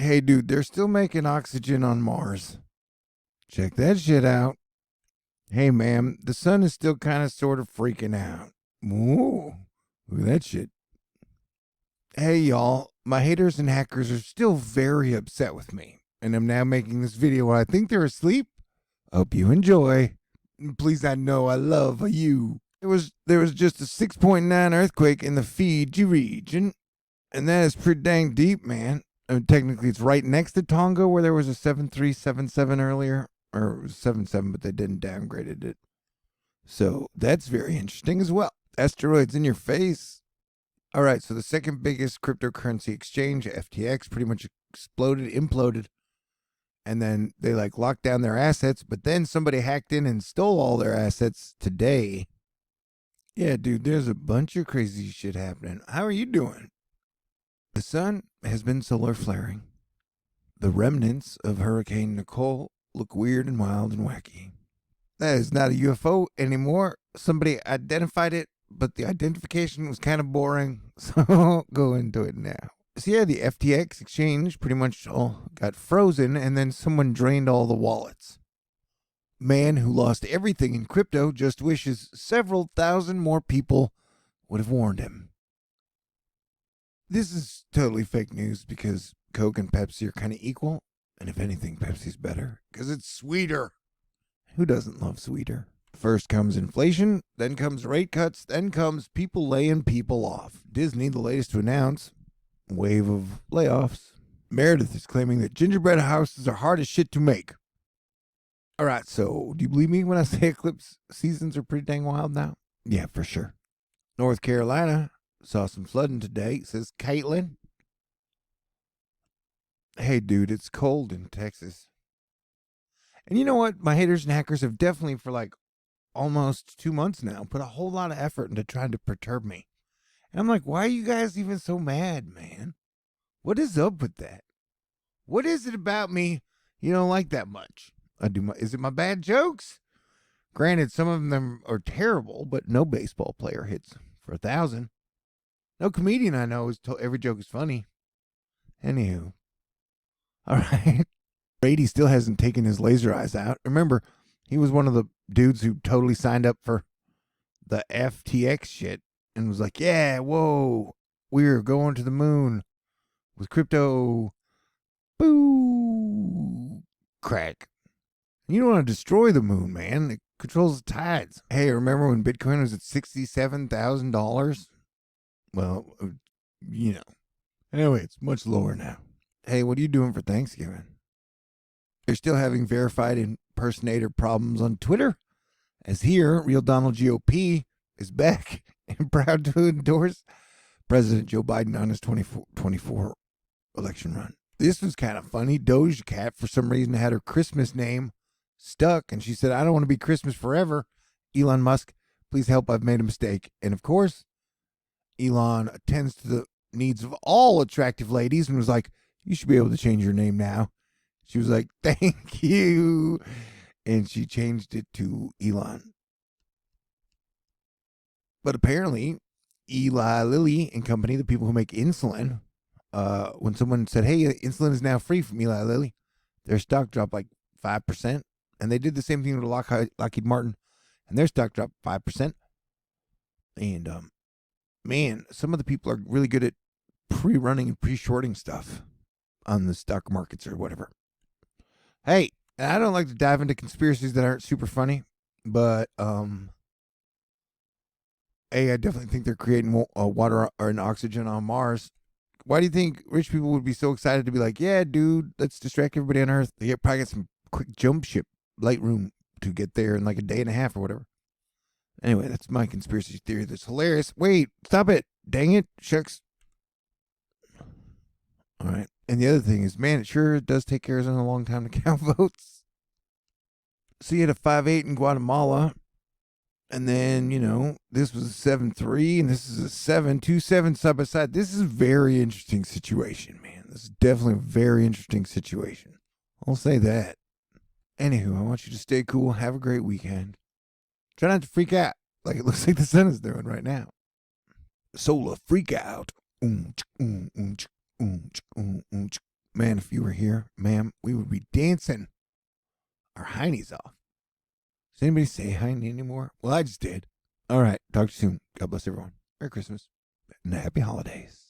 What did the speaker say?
Hey, dude, they're still making oxygen on Mars. Check that shit out. Hey, ma'am, the sun is still kind of sort of freaking out. Ooh, look at that shit. Hey, y'all, my haters and hackers are still very upset with me, and I'm now making this video while I think they're asleep. Hope you enjoy. Please, I know I love you. There was just a 6.9 earthquake in the Fiji region, and that is pretty dang deep, man. Technically, it's right next to Tonga, where there was a 7.377 earlier, or it was 7.7, but they didn't downgraded it. So that's very interesting as well. Asteroids in your face. All right, so the second biggest cryptocurrency exchange, FTX, pretty much exploded, imploded, and then they locked down their assets, but then somebody hacked in and stole all their assets today. Yeah, dude, there's a bunch of crazy shit happening. How are you doing? The sun has been solar flaring. The remnants of Hurricane Nicole look weird and wild and wacky. That is not a UFO anymore. Somebody identified it, but the identification was kind of boring, so I'll go into it now. So yeah, the FTX exchange pretty much all got frozen, and then someone drained all the wallets. Man who lost everything in crypto just wishes several thousand more people would have warned him. This is totally fake news because Coke and Pepsi are kind of equal, and if anything, Pepsi's better because it's sweeter. Who doesn't love sweeter? First comes inflation, then comes rate cuts, then comes people laying people off. Disney, the latest to announce, wave of layoffs. Meredith is claiming that gingerbread houses are hard as shit to make. All right, so do you believe me when I say eclipse seasons are pretty dang wild now? Yeah, for sure. North Carolina saw some flooding today, says Caitlin. Hey, dude, it's cold in Texas. And you know what? My haters and hackers have definitely, for almost 2 months now, put a whole lot of effort into trying to perturb me. And I'm like, why are you guys even so mad, man? What is up with that? What is it about me you don't like that much? Is it my bad jokes? Granted, some of them are terrible, but no baseball player hits for 1,000. No comedian I know is told every joke is funny. Anywho. All right. Brady still hasn't taken his laser eyes out. Remember, he was one of the dudes who totally signed up for the FTX shit and was like, yeah, whoa, we're going to the moon with crypto. Boo. Crack. You don't want to destroy the moon, man. It controls the tides. Hey, remember when Bitcoin was at $67,000? Well, Anyway, it's much lower now. Hey, what are you doing for Thanksgiving? They're still having verified impersonator problems on Twitter, as here, Real Donald GOP is back and proud to endorse President Joe Biden on his 2024 election run. This was kind of funny. Doja Cat, for some reason, had her Christmas name stuck, and she said, I don't want to be Christmas forever. Elon Musk, please help, I've made a mistake. And of course, Elon attends to the needs of all attractive ladies and was like, you should be able to change your name now. She was like, thank you. And she changed it to Elon. But apparently, Eli Lilly and company, the people who make insulin, when someone said, hey, insulin is now free from Eli Lilly, their stock dropped 5%. And they did the same thing with Lockheed Martin, and their stock dropped 5%. And, man, some of the people are really good at pre-running and pre-shorting stuff on the stock markets or whatever. Hey, I don't like to dive into conspiracies that aren't super funny, but I definitely think they're creating water and oxygen on Mars. Why do you think rich people would be so excited to be like, yeah, dude, let's distract everybody on Earth? They probably got some quick jump ship light room to get there in a day and a half or whatever. Anyway, that's my conspiracy theory that's hilarious. Wait, stop it. Dang it. Shucks. All right. And the other thing is, man, it sure does take Arizona a long time to count votes. So you had a 5.8 in Guatemala. And then, this was a 7.3 and this is a 7.27 side by side. This is a very interesting situation, man. This is definitely a very interesting situation. I'll say that. Anywho, I want you to stay cool. Have a great weekend. Try not to freak out like it looks like the sun is doing right now. Solar freak out. Man, if you were here, ma'am, we would be dancing our heinies off. Does anybody say heiny anymore? Well, I just did. All right. Talk to you soon. God bless everyone. Merry Christmas and happy holidays.